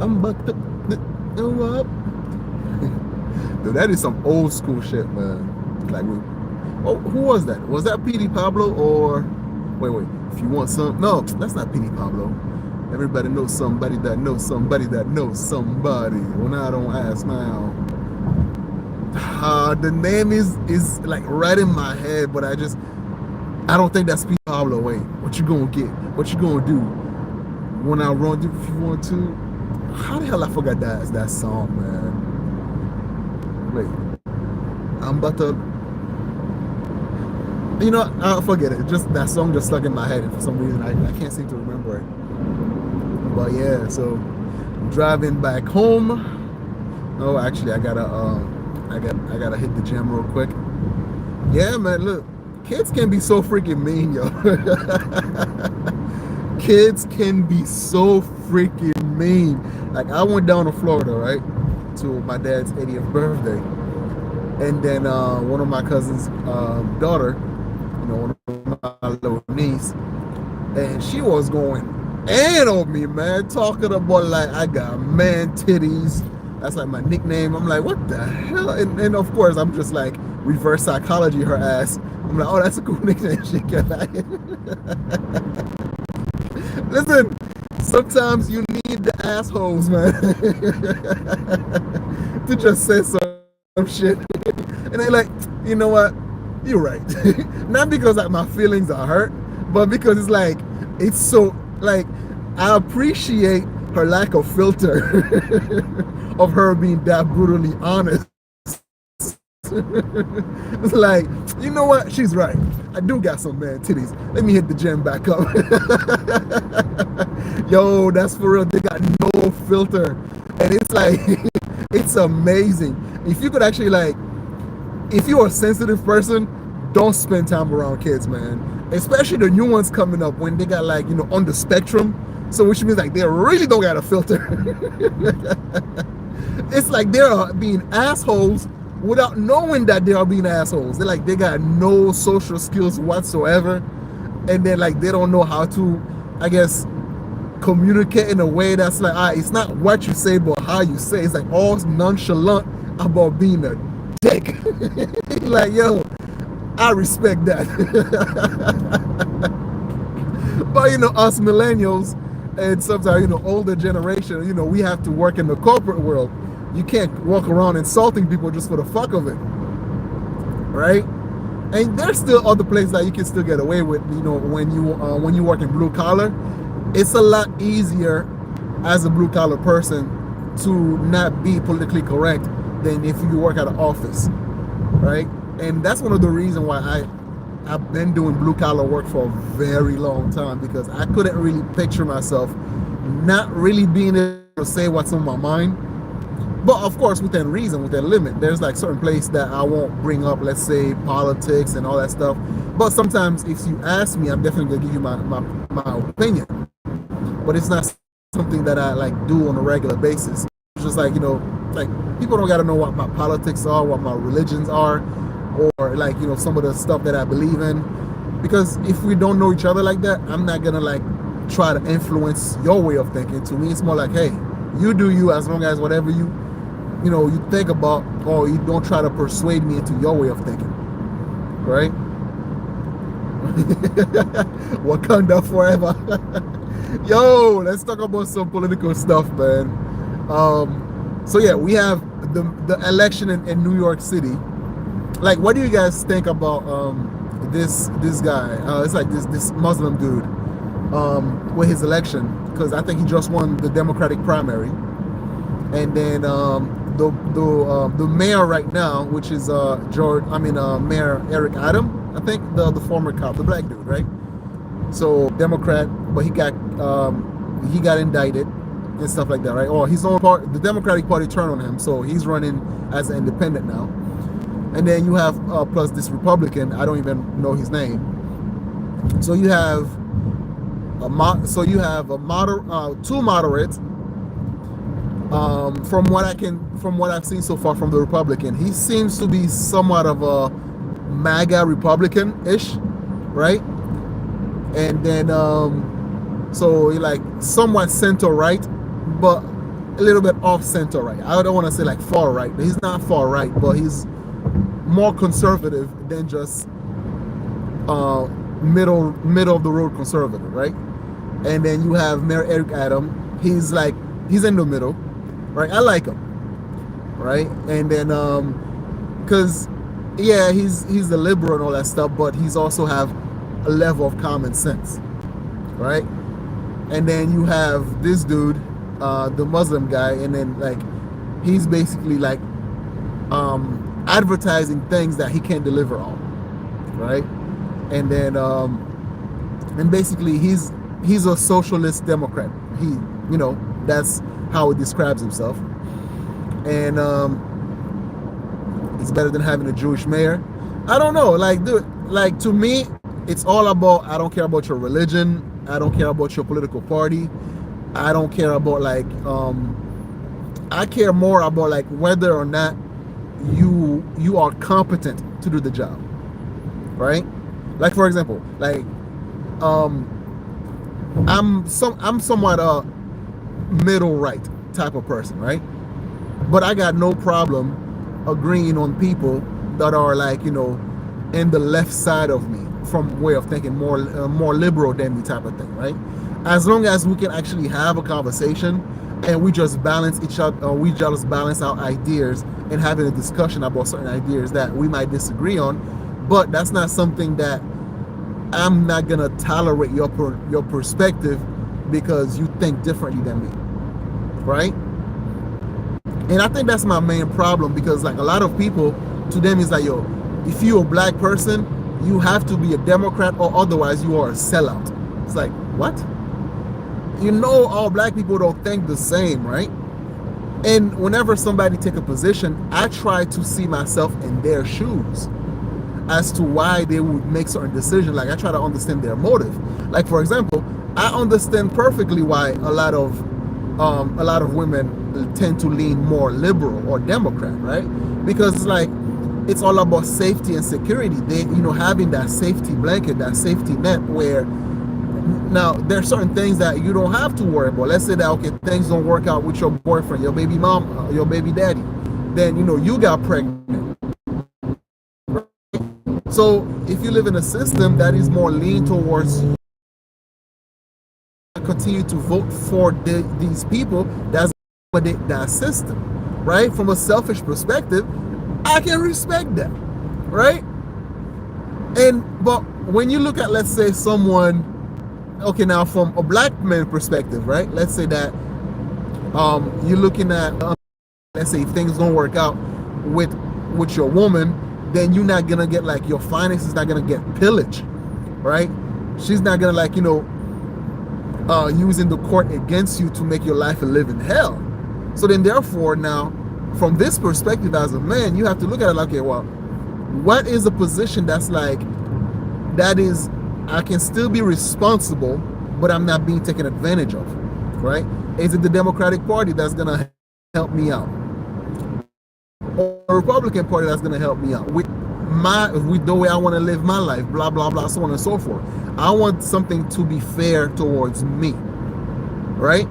I'm about to go up. Dude, that is some old school shit, man. Like, oh, who was that? Was that P.D. Pablo or wait? If you want some, no, that's not P.D. Pablo. Everybody knows somebody that knows somebody that knows somebody. Well, now I don't ask now. The name is like right in my head, but I don't think that's P.D. Pablo. Wait, what you gonna get? What you gonna do? When I run, if you want to. How the hell I forgot that song, man? Wait, I'm about to. You know, I'll forget it. Just that song just stuck in my head, and for some reason I can't seem to remember it. But yeah, so driving back home. Oh, actually, I gotta hit the gym real quick. Yeah, man. Look, kids can be so freaking mean, yo. Kids can be so freaking mean. Like, I went down to Florida, right, to my dad's 80th birthday, and then one of my cousin's daughter, you know, one of my little niece, and she was going in on me, man, talking about like I got man titties. That's like my nickname. I'm like, what the hell? And of course, I'm just like reverse psychology her ass. I'm like, oh, that's a cool nickname. She got Listen, sometimes you need the assholes, man, to just say some shit. And they like, you know what? You're right. Not because like my feelings are hurt, but because it's like, it's so, like, I appreciate her lack of filter of her being that brutally honest. It's like, you know what? She's right. I do got some man titties. Let me hit the gym back up. Yo, that's for real. They got no filter. And it's like, it's amazing. If you could actually, like, if you're a sensitive person, don't spend time around kids, man. Especially the new ones coming up when they got, like, you know, on the spectrum. So which means like they really don't got a filter. It's like they're being assholes without knowing that they are being assholes. They're like, they got no social skills whatsoever. And then like, they don't know how to, I guess, communicate in a way that's like, it's not what you say, but how you say. It's like all nonchalant about being a dick. Like, yo, I respect that. But, you know, us millennials and sometimes, you know, older generation, you know, we have to work in the corporate world. You can't walk around insulting people just for the fuck of it, right? And there's still other places that you can still get away with, you know, when you work in blue collar. It's a lot easier as a blue collar person to not be politically correct than if you work at an office, right? And that's one of the reasons why I've been doing blue collar work for a very long time, because I couldn't really picture myself not really being able to say what's on my mind. But of course, within reason, within limit. There's like certain place that I won't bring up, let's say politics and all that stuff. But sometimes if you ask me, I'm definitely gonna give you my opinion. But it's not something that I like do on a regular basis. It's just like, you know, like people don't gotta know what my politics are, what my religions are, or like, you know, some of the stuff that I believe in. Because if we don't know each other like that, I'm not gonna like try to influence your way of thinking. To me, it's more like, hey, you do you, as long as whatever you know, you think about, or you don't try to persuade me into your way of thinking, right? Wakanda forever. Yo, let's talk about some political stuff, man. So yeah, we have the election in New York City. Like, what do you guys think about this guy? It's like this Muslim dude with his election, because I think he just won the Democratic primary, and then the mayor right now, which is Mayor Eric Adams, I think the former cop, the black dude, right? So Democrat, but he got indicted and stuff like that, right? Or his own part, the Democratic Party turned on him, so he's running as an independent now. And then you have plus this Republican, I don't even know his name. So you have two moderates. From what I've seen so far from the Republican, he seems to be somewhat of a Maga Republican-ish, right? And then so like somewhat center right, but a little bit off center right. I don't want to say like far right. He's not far right, but he's more conservative than just middle of the road conservative, right? And then you have Mayor Eric Adams. He's in the middle, right? I like him, right? And then because yeah, he's a liberal and all that stuff, but he's also have a level of common sense, right? And then you have this dude, the Muslim guy, and then like he's basically like advertising things that he can't deliver on, right? And then and basically he's a socialist Democrat. He, you know, that's how he describes himself. And it's better than having a Jewish mayor. I don't know, like, dude, like to me, it's all about, I don't care about your religion, I don't care about your political party, I don't care about like I care more about like whether or not you are competent to do the job, right? Like for example, like I'm somewhat a middle right type of person, right? But I got no problem agreeing on people that are like, you know, in the left side of me, from way of thinking, more liberal than me type of thing, right? As long as we can actually have a conversation and we just balance each other, we just balance our ideas and having a discussion about certain ideas that we might disagree on, but that's not something that I'm not gonna tolerate your perspective because you think differently than me, right? And I think that's my main problem, because like a lot of people, to them is like, yo, if you're a black person, you have to be a Democrat or otherwise you are a sellout. It's like, what? You know, all black people don't think the same, right? And whenever somebody take a position, I try to see myself in their shoes as to why they would make certain decisions. Like I try to understand their motive. Like for example, I understand perfectly why a lot of women tend to lean more liberal or Democrat, right? Because it's like, it's all about safety and security. They, you know, having that safety blanket, that safety net, where now there's certain things that you don't have to worry about. Let's say that, okay, things don't work out with your boyfriend, your baby mom, your baby daddy, then, you know, you got pregnant. So if you live in a system that is more lean towards continue to vote for these people that's that system, right? From a selfish perspective, I can respect that, right? But when you look at, let's say, someone, okay, now from a black man perspective, right? Let's say that you're looking at, let's say, if things don't work out with your woman, then you're not gonna get like, your finances not gonna get pillaged, right? She's not gonna, like, you know, using the court against you to make your life a living hell. So then therefore now, from this perspective as a man, you have to look at it like, okay, well, what is a position that's like, that is, I can still be responsible, but I'm not being taken advantage of, right? Is it the Democratic Party that's gonna help me out? Or the Republican Party that's gonna help me out with the way I want to live my life, blah, blah, blah, so on and so forth. I want something to be fair towards me, right?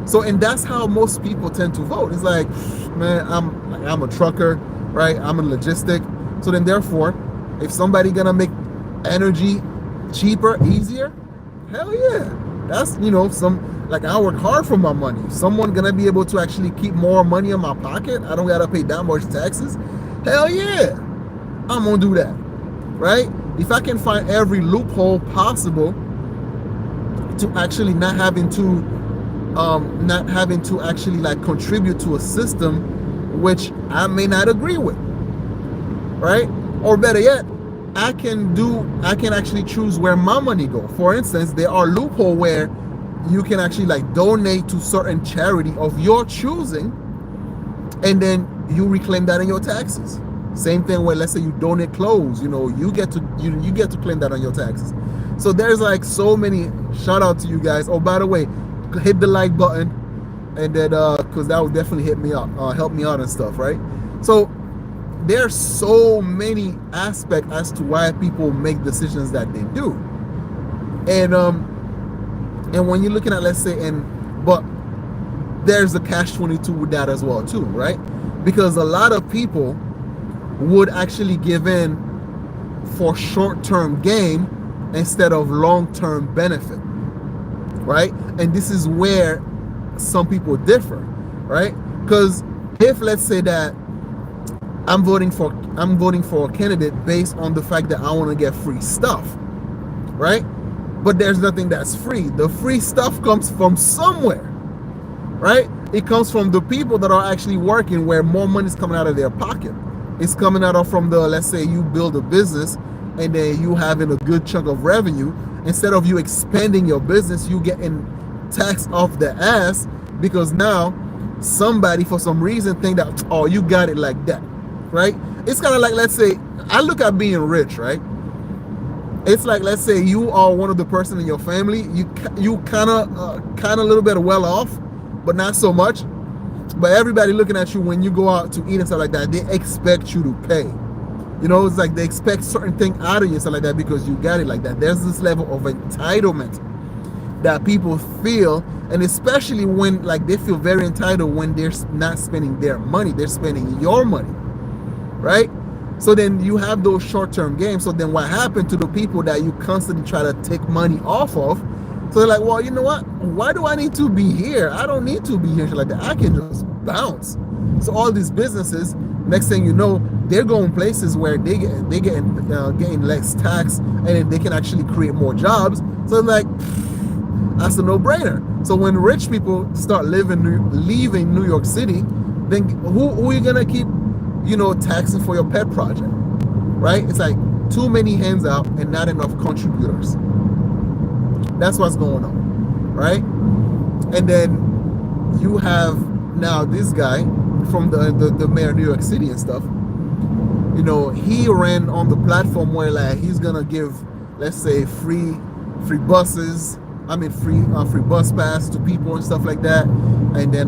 So, and that's how most people tend to vote. It's like, man, I'm a trucker, right? I'm a logistic. So then therefore, if somebody gonna make energy cheaper, easier, hell yeah. That's, you know, like, I work hard for my money. Someone gonna be able to actually keep more money in my pocket, I don't gotta pay that much taxes, hell yeah, I'm gonna do that, right? If I can find every loophole possible to actually not having to actually like contribute to a system which I may not agree with, right? Or better yet, I can actually choose where my money go. For instance, there are loopholes where you can actually like donate to certain charity of your choosing, and then you reclaim that in your taxes. Same thing where, let's say, you donate clothes, you know, you get to claim that on your taxes. So there's like so many. Shout out to you guys. Oh, by the way, hit the like button, and then because that would definitely help me out and stuff, right? So there's so many aspects as to why people make decisions that they do, and when you're looking at, let's say, but there's a catch-22 with that as well too, right? Because a lot of people would actually give in for short-term gain instead of long-term benefit, right? And this is where some people differ, right? Because if, let's say that I'm voting for a candidate based on the fact that I want to get free stuff, right? But there's nothing that's free. The free stuff comes from somewhere, right? It comes from the people that are actually working, where more money is coming out of their pocket. It's coming out of from the, let's say you build a business and then you having a good chunk of revenue. Instead of you expanding your business, you getting taxed off the ass because now somebody for some reason think that, oh, you got it like that, right? It's kind of like, let's say, I look at being rich, right? It's like, let's say you are one of the person in your family, you kind of a little bit well off, but not so much. But everybody looking at you when you go out to eat and stuff like that, they expect you to pay. You know, it's like they expect certain thing out of you and stuff like that because you got it like that. There's this level of entitlement that people feel, and especially when like they feel very entitled when they're not spending their money, they're spending your money, right? So then you have those short-term gains. So then what happened to the people that you constantly try to take money off of? So they're like, well, you know what? Why do I need to be here? I don't need to be here like that. I can just bounce. So all these businesses, next thing you know, they're going places where they getting less tax, and then they can actually create more jobs. So like, that's a no-brainer. So when rich people start leaving New York City, then who are you gonna keep, you know, taxing for your pet project, right? It's like too many hands out and not enough contributors. That's what's going on, right? And then you have now this guy from the mayor of New York City and stuff. You know, he ran on the platform where like he's gonna give, let's say, free buses. I mean, free bus pass to people and stuff like that, and then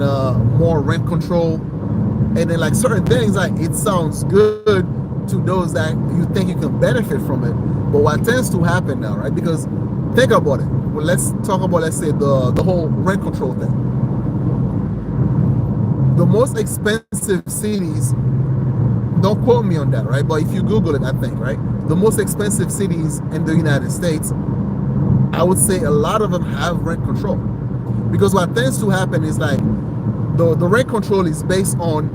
more rent control, and then like certain things. Like it sounds good to those that you think you can benefit from it, but what tends to happen now, right? Because think about it. Well, let's talk about, let's say, the whole rent control thing. The most expensive cities, don't quote me on that, right? But if you Google it, I think, right? The most expensive cities in the United States, I would say a lot of them have rent control. Because what tends to happen is like, the rent control is based on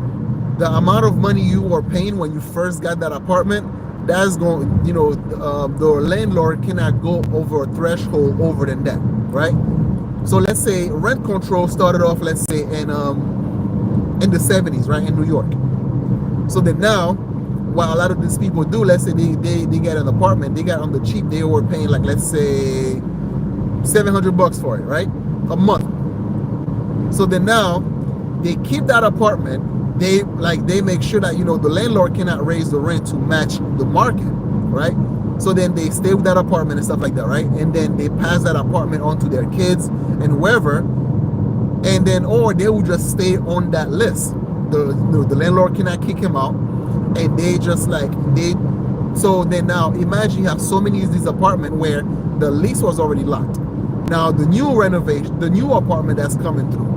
the amount of money you were paying when you first got that apartment. That's going, you know, the landlord cannot go over a threshold over than that, right? So let's say rent control started off, let's say in the 70s, right, in New York. So then now, what a lot of these people do, let's say they get an apartment, they got on the cheap, they were paying like, let's say $700 for it, right, a month. So then now they keep that apartment. They make sure that, you know, the landlord cannot raise the rent to match the market, right? So then they stay with that apartment and stuff like that, right? And then they pass that apartment on to their kids and whoever, and then, or they will just stay on that list. The landlord cannot kick him out, and they just like so then now imagine you have so many of these apartments where the lease was already locked. Now the new apartment that's coming through.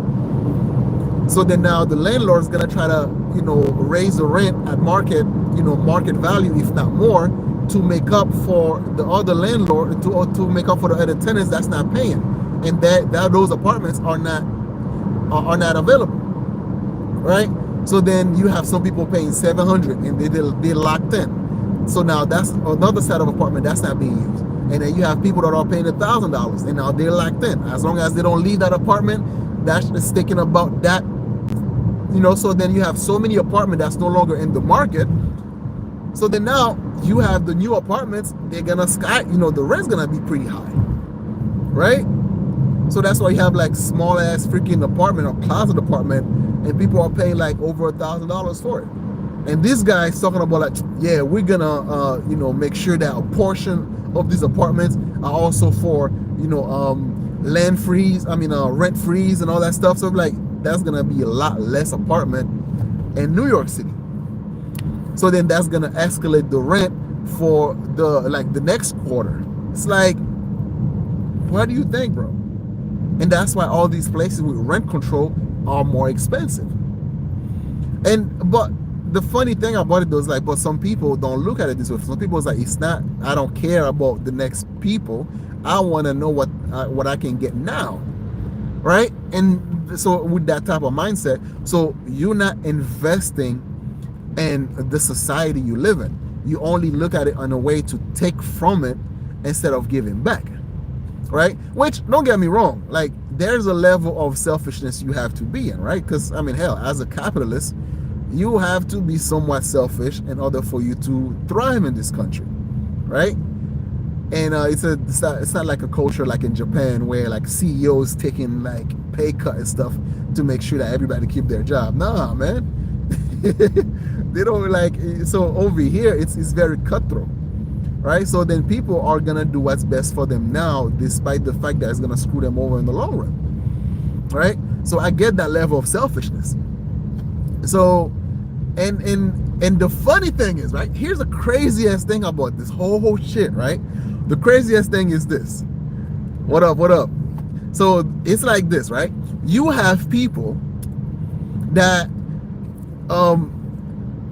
So then now the landlord is gonna try to, you know, raise the rent at market, you know, market value, if not more, to make up for the other landlord, to make up for the other tenants that's not paying, and that those apartments are not available, right? So then you have some people paying $700 and they're locked in. So now that's another set of apartment that's not being used. And then you have people that are paying $1,000 and now they're locked in. As long as they don't leave that apartment, that's just thinking about that. You know, so then you have so many apartments that's no longer in the market. So then now you have the new apartments, they're gonna the rent's gonna be pretty high, right? So that's why you have like small ass freaking apartment or closet apartment, and people are paying like over $1,000 for it. And this guy's talking about like, yeah, we're gonna make sure that a portion of these apartments are also for rent freeze and all that stuff. So like that's gonna be a lot less apartment in New York City. So then that's gonna escalate the rent for the next quarter. It's like, what do you think, bro? And that's why all these places with rent control, are more expensive. And but the funny thing about it though is like, but some people don't look at it this way. Some people is like, it's not. I don't care about the next people. I want to know what I can get now, right? And so with that type of mindset, so you're not investing in the society you live in. You only look at it in a way to take from it instead of giving back, right? Which, don't get me wrong, like there's a level of selfishness you have to be in, right? Because I mean, hell, as a capitalist, you have to be somewhat selfish in order for you to thrive in this country, right? And it's not like a culture like in Japan where like CEOs taking like pay cut and stuff to make sure that everybody keep their job. Nah, man. They don't like. So over here it's very cutthroat, right? So then people are gonna do what's best for them now, despite the fact that it's gonna screw them over in the long run, right? So I get that level of selfishness. So and the funny thing is, right, here's the craziest thing about this whole shit, right? The craziest thing is this. What up? So it's like this, right? You have people that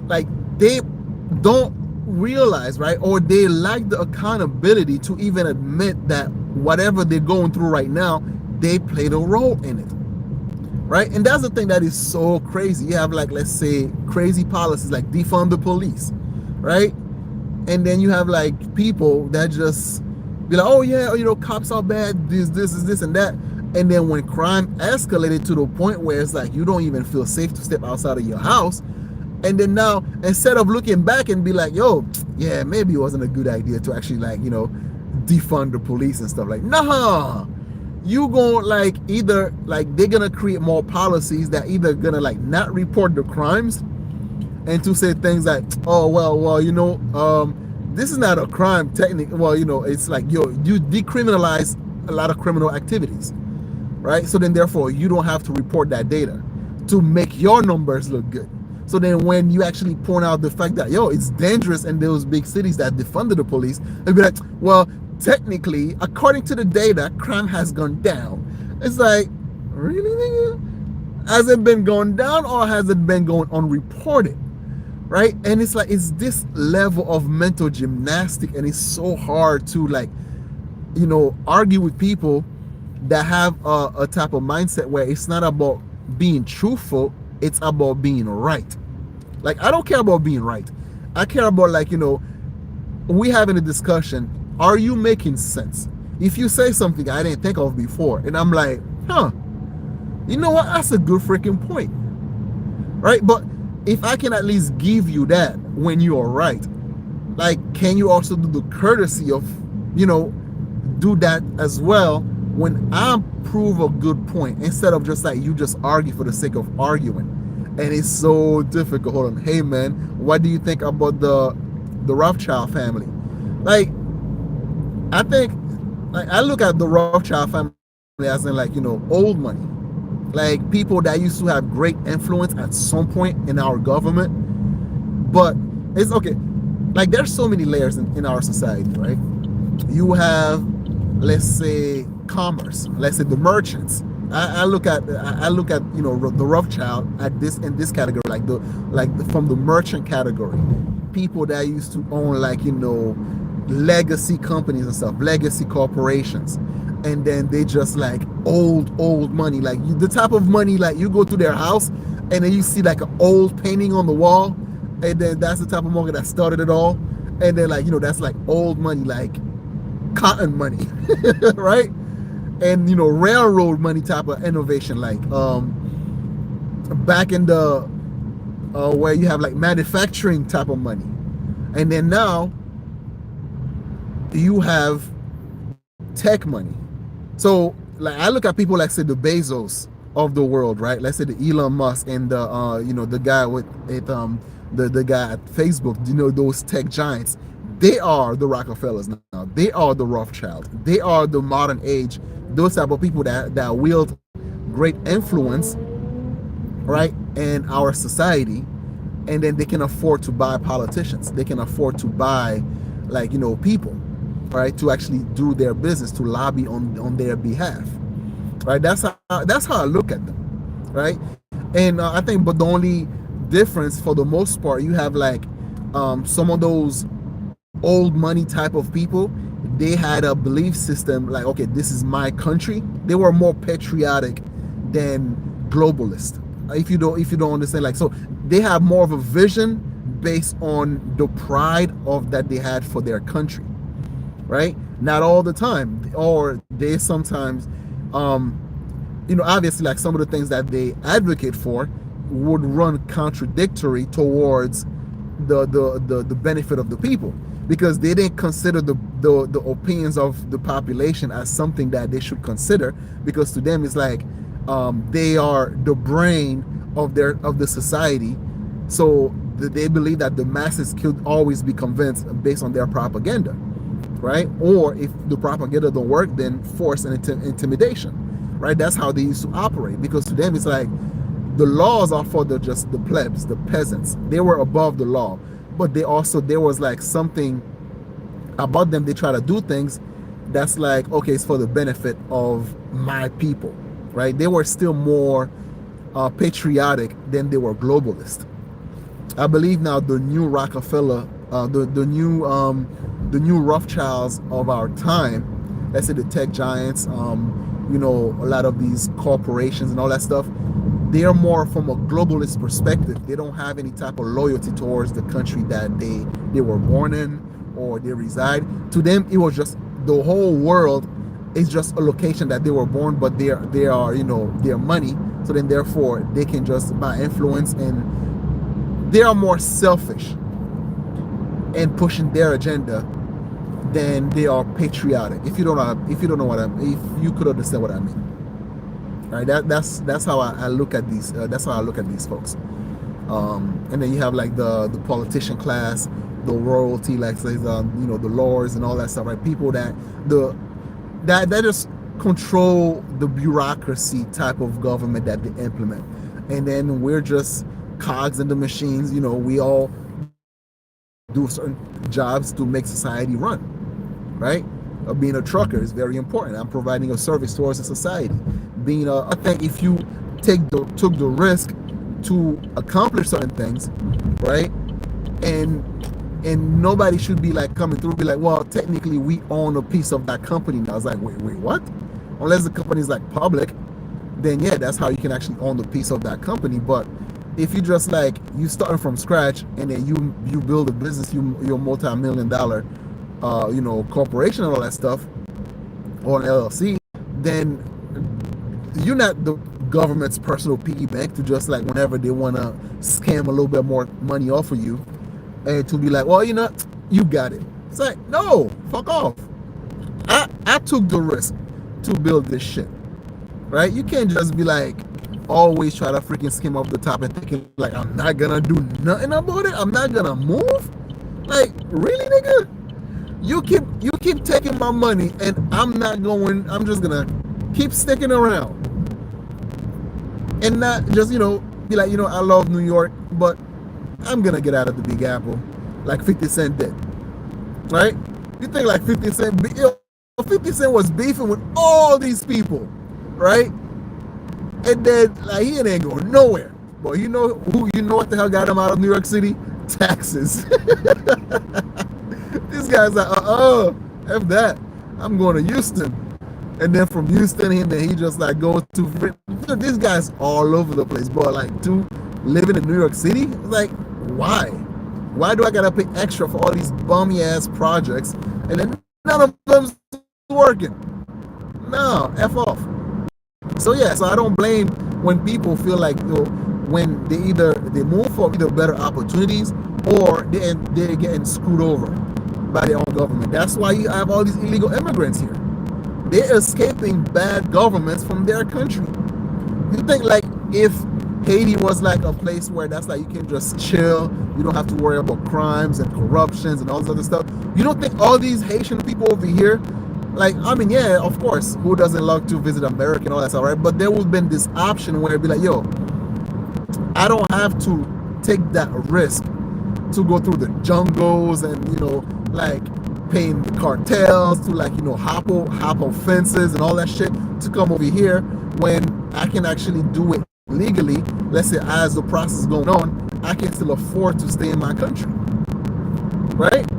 like they don't realize, right, or they lack the accountability to even admit that whatever they're going through right now, they played a role in it, right? And that's the thing that is so crazy. You have like, let's say, crazy policies like defund the police, right? And then you have like people that just be like, oh yeah, you know, cops are bad, this and that. And then when crime escalated to the point where it's like you don't even feel safe to step outside of your house, and then now instead of looking back and be like, yo, yeah, maybe it wasn't a good idea to actually like, you know, defund the police and stuff, like, nah, you gonna like either like they're gonna create more policies that either gonna like not report the crimes and to say things like, oh well, you know, this is not a crime technically. Well, you know, it's like you decriminalize a lot of criminal activities, right? So then therefore you don't have to report that data to make your numbers look good. So then when you actually point out the fact that, yo, it's dangerous in those big cities that defunded the police, they'll be like, well, technically, according to the data, crime has gone down. It's like, really, nigga? Has it been going down or has it been going unreported? Right? And it's like, it's this level of mental gymnastic, and it's so hard to like, you know, argue with people that have a type of mindset where it's not about being truthful, it's about being right. Like, I don't care about being right. I care about, like, you know, we having a discussion. Are you making sense? If you say something I didn't think of before, and I'm like, huh, you know what? That's a good freaking point. Right? But if I can at least give you that when you are right, like, can you also do the courtesy of, you know, do that as well when I prove a good point, instead of just like you just argue for the sake of arguing? And it's so difficult. Hold on. Hey man, what do you think about the Rothschild family? Like, I think, like, I look at the Rothschild family as in, like, you know, old money, like people that used to have great influence at some point in our government. But it's okay, like there's so many layers in our society, right? You have, let's say, commerce, let's say the merchants. I look at you know, the Rothschild at this, in this category, from the merchant category, people that used to own, like, you know, legacy companies and stuff, legacy corporations, and then they just like old money, like the type of money, like you go to their house and then you see like an old painting on the wall, and then that's the type of money that started it all. And then, like, you know, that's like old money, like cotton money, right? And, you know, railroad money type of innovation, like back in the where you have like manufacturing type of money. And then now you have tech money. So like I look at people like, say, the Bezos of the world, right? Let's say the Elon Musk and the you know, the guy with it, the guy at Facebook, you know, those tech giants. They are the Rockefellers now. They are the Rothschild. They are the modern age, those type of people that wield great influence, right, in our society. And then they can afford to buy politicians. They can afford to buy, like, you know, people, right, to actually do their business, to lobby on their behalf, right? That's how I look at them, right? And I think, but the only difference for the most part, you have like some of those old money type of people. They had a belief system like, okay, this is my country. They were more patriotic than globalist. If you don't understand, like, so they have more of a vision based on the pride of that they had for their country, right? Not all the time, or they sometimes obviously, like, some of the things that they advocate for would run contradictory towards the benefit of the people, because they didn't consider the opinions of the population as something that they should consider, because to them it's like they are the brain of the society. So they believe that the masses could always be convinced based on their propaganda, right? Or if the propaganda don't work, then force and intimidation, right? That's how they used to operate, because to them it's like the laws are for just the plebs, the peasants. They were above the law, but there was like something about them. They try to do things that's like, okay, it's for the benefit of my people, right? They were still more patriotic than they were globalist. I believe now the new Rockefeller, the new Rothschilds of our time, let's say the tech giants, a lot of these corporations and all that stuff, they are more from a globalist perspective. They don't have any type of loyalty towards the country that they were born in or they reside. To them, it was just the whole world is just a location that they were born, but they are their money. So then therefore they can just buy influence, and they are more selfish in pushing their agenda than they are patriotic. If you don't know if you could understand what I mean. Right, that's how I look at these. That's how I look at these folks. And then you have like the politician class, the royalty, like the lords and all that stuff. Right, people that just control the bureaucracy type of government that they implement, and then we're just cogs in the machines. We all do certain jobs to make society run. Right. Being a trucker is very important. I'm providing a service towards the society. I think if you took the risk to accomplish certain things, right, and nobody should be like coming through, be like, well, technically we own a piece of that company now. I was like, wait, what? Unless the company is like public, then yeah, that's how you can actually own the piece of that company. But if you just like you starting from scratch and then you build a business, you're a multi-million-dollar corporation and all that stuff, or an LLC, then you're not the government's personal piggy bank to just like whenever they want to scam a little bit more money off of you, and to be like, well, you got it. It's like, no, fuck off. I took the risk to build this shit, right? You can't just be like always try to freaking skim off the top and thinking like, I'm not gonna do nothing about it, I'm not gonna move. Like, really, nigga? You keep taking my money and I'm just gonna keep sticking around and not just be like, I love New York, but I'm gonna get out of the Big Apple like 50 Cent did, right? You think like 50 Cent 50 Cent was beefing with all these people, right? And then like he ain't going nowhere. But you know what the hell got him out of New York City? Taxes. This guy's like, F that. I'm going to Houston. And then from Houston, he just like goes to, this guy's all over the place. But like, to living in New York City, like, why? Why do I gotta pay extra for all these bummy ass projects and then none of them's working? No, F off. So yeah, so I don't blame when people feel like when they move for either better opportunities or they're getting screwed over by their own government. That's why you have all these illegal immigrants here. They're escaping bad governments from their country. You think like if Haiti was like a place where that's like you can just chill, you don't have to worry about crimes and corruptions and all this other stuff. You don't think all these Haitian people over here, like, I mean, yeah, of course, who doesn't love to visit America and all that stuff, right? But there would have been this option where it'd be like, yo, I don't have to take that risk to go through the jungles and, like paying the cartels to like, hop on fences and all that shit to come over here when I can actually do it legally, let's say as the process is going on, I can still afford to stay in my country, right?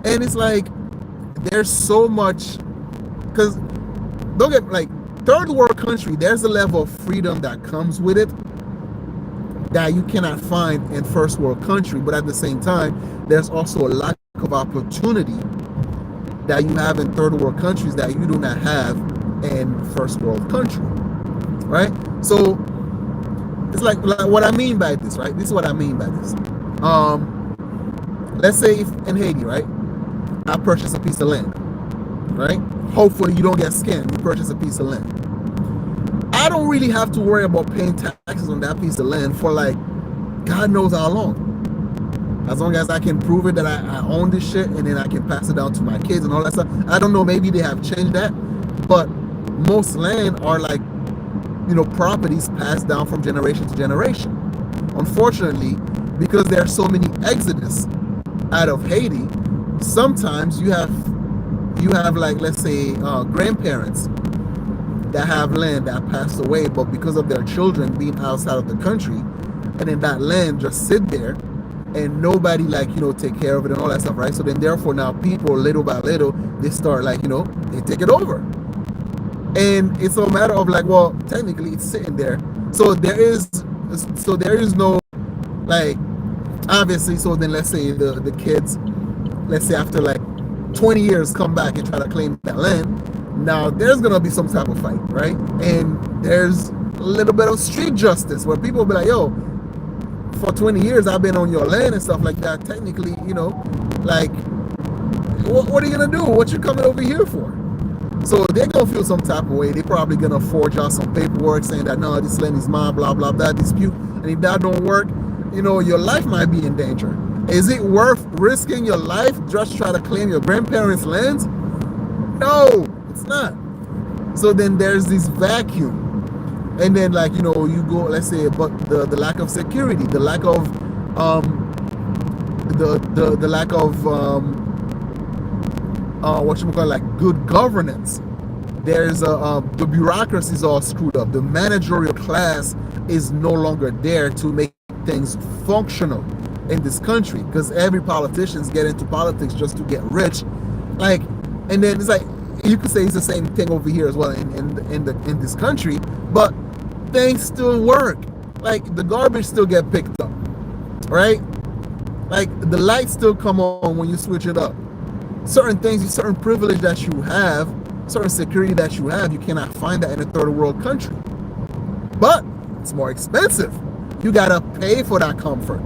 And it's like, there's so much, because don't get, like, third world country, there's a level of freedom that comes with it that you cannot find in first world country, but at the same time, there's also a lack of opportunity that you have in third world countries that you do not have in first world country, right? So it's like what I mean by this, right? This is what I mean by this. Let's say if in Haiti, right, I purchase a piece of land, right? Hopefully you don't get scammed. You purchase a piece of land. I don't really have to worry about paying taxes on that piece of land for like God knows how long. As long as I can prove it that I own this shit, and then I can pass it down to my kids and all that stuff. I don't know, maybe they have changed that, but most land are like, you know, properties passed down from generation to generation. Unfortunately, because there are so many exodus out of Haiti, sometimes you have like, let's say, grandparents that have land that passed away, but because of their children being outside of the country, and then that land just sit there and nobody, like, you know, take care of it and all that stuff, right? So then therefore now people, little by little, they start, like, you know, they take it over. And it's a matter of like, well, technically it's sitting there. So there is no, like, obviously, so then let's say the kids, let's say after like 20 years come back and try to claim that land. Now there's gonna be some type of fight, right? And there's a little bit of street justice where people will be like, yo, for 20 years I've been on your land and stuff like that. Technically, you know, like, what are you gonna do? What you coming over here for? So they're gonna feel some type of way. They're probably gonna forge out some paperwork saying that no, this land is mine, blah blah blah, dispute. And if that don't work, you know, your life might be in danger. Is it worth risking your life just try to claim your grandparents' lands? No, it's not. So then there's this vacuum. And then, like, you know, you go, let's say, but the lack of security, the lack of the lack of what you call, like, good governance. There's the bureaucracy is all screwed up. The managerial class is no longer there to make things functional in this country, because every politicians get into politics just to get rich, like, and then it's like, you could say it's the same thing over here as well in this country, but things still work. Like, the garbage still get picked up, right? Like, the lights still come on when you switch it up. Certain things, certain privilege that you have, certain security that you have, you cannot find that in a third world country. But it's more expensive. You gotta pay for that comfort,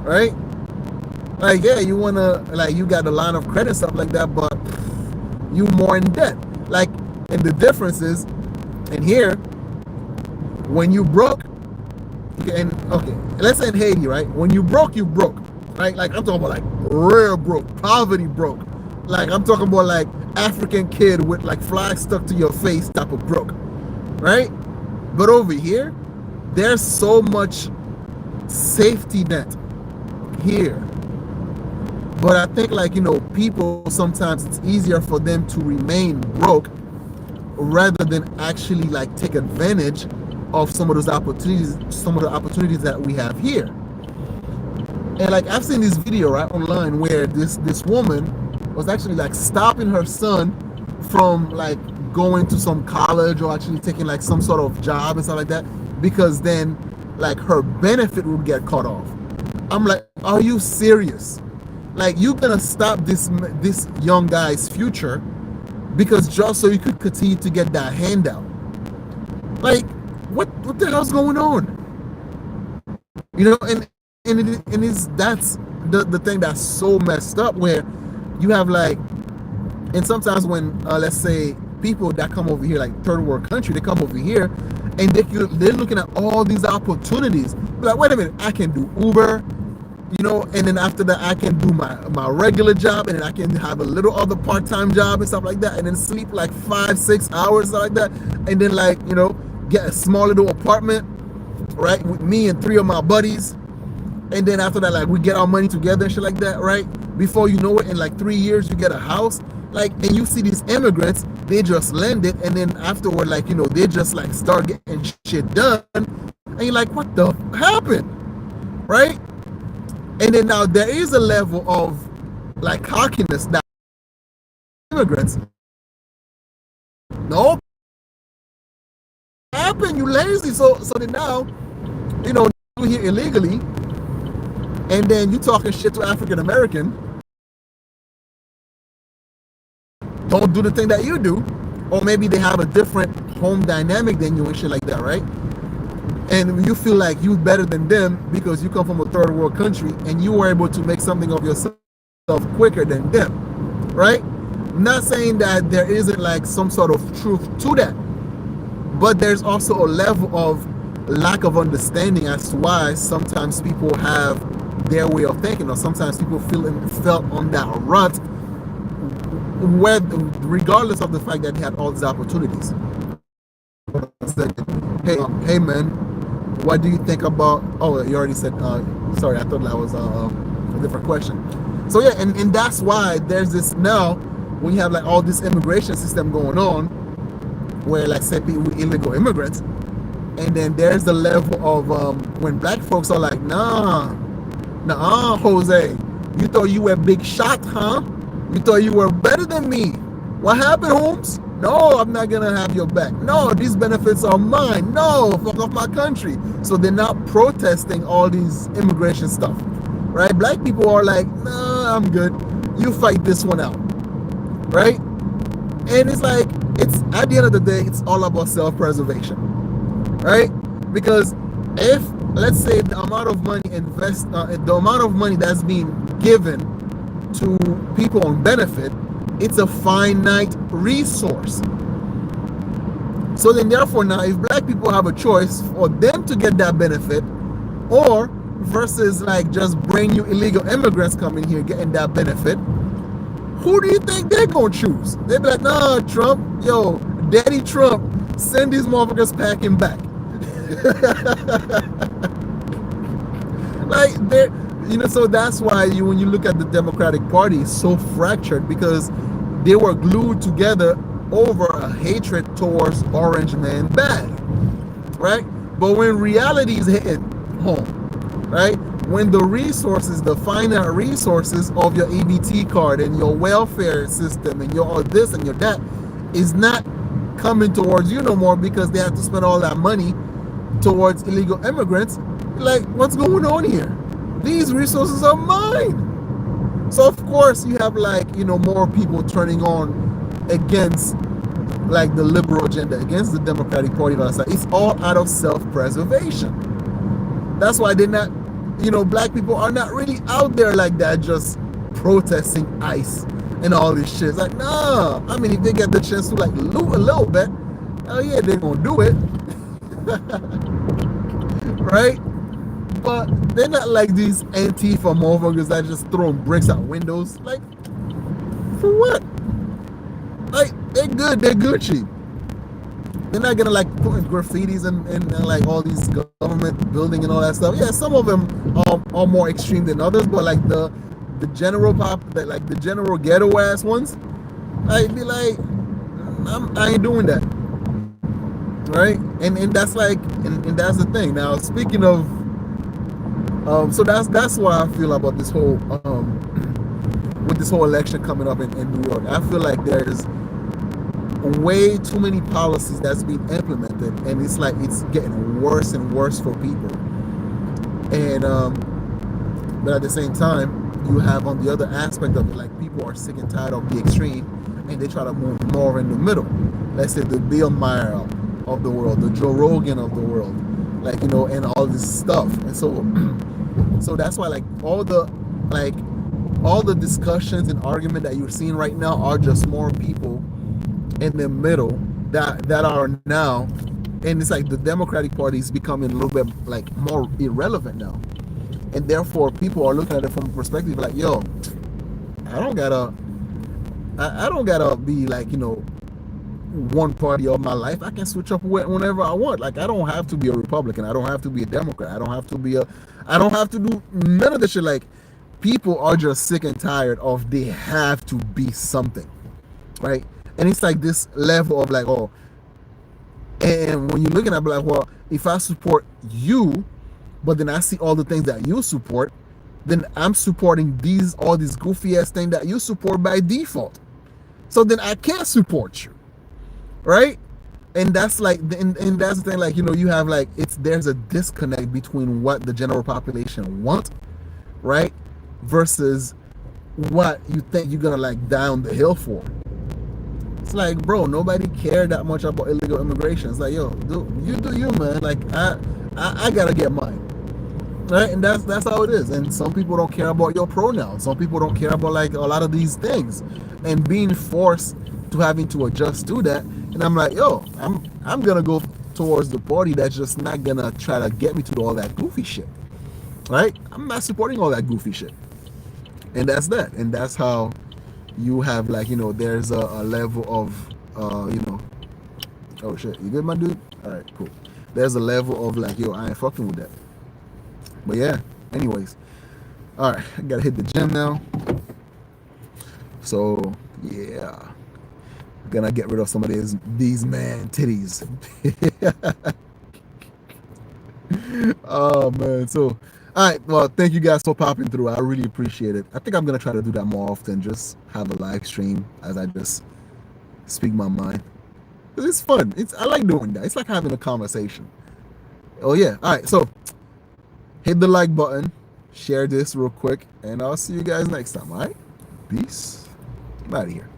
right? Like, yeah, you wanna, like, you got a line of credit, stuff like that, but you more in debt. Like, and the difference is, in here, when you broke, and okay, let's say in Haiti, right? When you broke, right? Like, I'm talking about like real broke, poverty broke. Like, I'm talking about like African kid with like flies stuck to your face type of broke, right? But over here, there's so much safety net here. But I think, like, you know, people, sometimes it's easier for them to remain broke rather than actually like take advantage of some of those opportunities, some of the opportunities that we have here. And like, I've seen this video right online where this woman was actually like stopping her son from like going to some college or actually taking like some sort of job and stuff like that, because then like her benefit would get cut off. I'm like, are you serious? Like, you're gonna stop this young guy's future because just so you could continue to get that handout? Like, what the hell's going on? You know, and that's the thing that's so messed up, where you have like, and sometimes when let's say people that come over here, like third world country, they come over here and they're looking at all these opportunities. Like, wait a minute, I can do Uber, you know, and then after that I can do my regular job, and then I can have a little other part-time job and stuff like that, and then sleep like 5-6 hours, stuff like that, and then, like, you know, get a small little apartment, right, with me and 3 of my buddies, and then after that, like, we get our money together and shit like that, right? Before you know it, in like 3 years you get a house. Like, and you see these immigrants, they just land it, and then afterward, like, you know, they just like start getting shit done And you're like, what the happened? Right? And then now there is a level of like cockiness that immigrants, no, happened, you lazy. So then now, you know, you here illegally, and then you talking shit to African American, don't do the thing that you do, or maybe they have a different home dynamic than you and shit like that, right? And you feel like you better than them because you come from a third world country and you were able to make something of yourself quicker than them, right? I'm not saying that there isn't like some sort of truth to that, but there's also a level of lack of understanding as to why sometimes people have their way of thinking, or sometimes people felt on that rut, where regardless of the fact that they had all these opportunities. Hey man, what do you think about, oh, you already said, sorry, I thought that was a different question. So yeah, and that's why there's this now, when you have like all this immigration system going on, where like say people illegal immigrants, and then there's the level of when black folks are like, nah, Jose, you thought you were big shot, huh? You thought you were better than me. What happened, Holmes? No, I'm not gonna have your back. No, these benefits are mine. No, fuck off my country. So they're not protesting all these immigration stuff, right? Black people are like, nah, I'm good. You fight this one out, right? And it's like, it's at the end of the day, it's all about self-preservation, right? Because if, let's say, the amount of money the amount of money that's being given to people on benefit, it's a finite resource. So then therefore now, if black people have a choice for them to get that benefit, or versus like just bring you illegal immigrants coming here getting that benefit, who do you think they're gonna choose? They'd be like, nah, Trump, yo, Daddy Trump, send these motherfuckers packing back. Like, they're, you know, so that's why when you look at the Democratic Party, it's so fractured, because they were glued together over a hatred towards orange man bad, right? But when reality is hitting home, right? When the resources, the finite resources of your EBT card and your welfare system and your this and your that is not coming towards you no more, because they have to spend all that money towards illegal immigrants, like, what's going on here? These resources are mine. So of course you have, like, you know, more people turning on against like the liberal agenda, against the Democratic Party. It's all out of self-preservation. That's why they're not, you know, black people are not really out there like that just protesting ICE and all this shit. It's like, nah, I mean, if they get the chance to like loot a little bit, oh yeah, they're gonna do it. Right? But they're not like these Antifa motherfuckers that just throwing bricks out windows. Like, for what? Like, they're good, they're Gucci. They're not gonna like put in graffitis and like all these government building and all that stuff. Yeah, some of them are more extreme than others, but like the general like the general ghetto ass ones, I'd be like, I ain't doing that, right? And that's like, and that's the thing. Now, speaking of, so that's why I feel about this whole with this whole election coming up in New York. I feel like there's way too many policies that's being implemented, and it's like it's getting worse and worse for people. And but at the same time, you have on the other aspect of it, like, people are sick and tired of the extreme, and they try to move more in the middle. Let's say the Bill Maher of the world, the Joe Rogan of the world, like, you know, and all this stuff. And so so that's why, like, all the discussions and argument that you're seeing right now are just more people in the middle that are now, and it's like the Democratic Party is becoming a little bit like more irrelevant now, and therefore people are looking at it from a perspective like, yo, I don't gotta be like, you know, one party all my life. I can switch up whenever I want. Like, I don't have to be a Republican, I don't have to be a Democrat, I don't have to do none of this shit. Like, people are just sick and tired of they have to be something, right? And it's like this level of like, oh, And when you're looking at like, well, if I support you, but then I see all the things that you support, then I'm supporting all these goofy ass things that you support by default. So then I can't support you, right? And that's like, and that's the thing, like, you have like, there's a disconnect between what the general population want, right, versus what you think you're gonna like down the hill for. It's like, bro, nobody cared that much about illegal immigration. It's like, yo, you do you, man. Like, I gotta get mine, right? And that's how it is. And some people don't care about your pronouns. Some people don't care about like a lot of these things, and being forced to having to adjust to that. And I'm like, yo, I'm gonna go towards the party that's just not gonna try to get me to do all that goofy shit, right? I'm not supporting all that goofy shit, and that's that. And that's how you have like, there's a level of oh shit, you good, my dude? All right, cool. There's a level of like, yo, I ain't fucking with that. But yeah, anyways, all right, I gotta hit the gym now. So yeah, gonna get rid of some of these man titties. Oh man, so all right, well, thank you guys for popping through. I really appreciate it. I think I'm gonna try to do that more often, just have a live stream as I just speak my mind. It's fun. I like doing that. It's like having a conversation. Oh yeah. All right, so hit the like button, share this real quick, and I'll see you guys next time. All right, peace. I'm out of here.